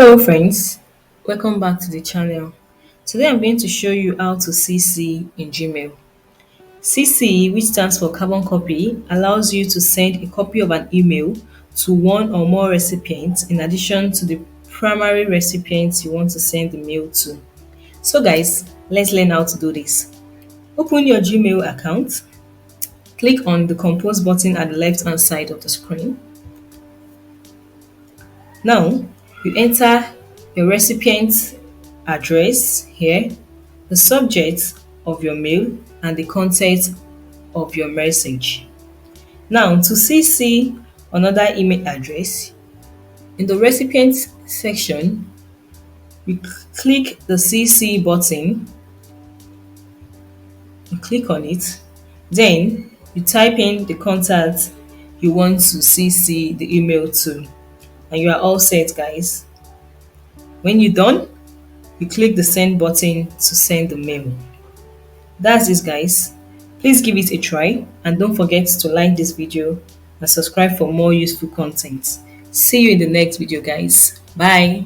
Hello friends, welcome back to the channel. Today I'm going to show you how to CC in Gmail. CC, which stands for carbon copy, allows you to send a copy of an email to one or more recipients in addition to the primary recipients you want to send the mail to. So guys, let's learn how to do this. Open your Gmail account, click on the compose button at the left hand side of the screen. Now, you enter your recipient address here, the subject of your mail, and the content of your message. Now, to CC another email address, in the recipient section, you click the CC button, you click on it, then you type in the contact you want to CC the email to, and you are all set, guys. When you're done, you click the send button to send the mail. That's it, guys. Please give it a try and don't forget to like this video and subscribe for more useful content. See you in the next video, guys. Bye.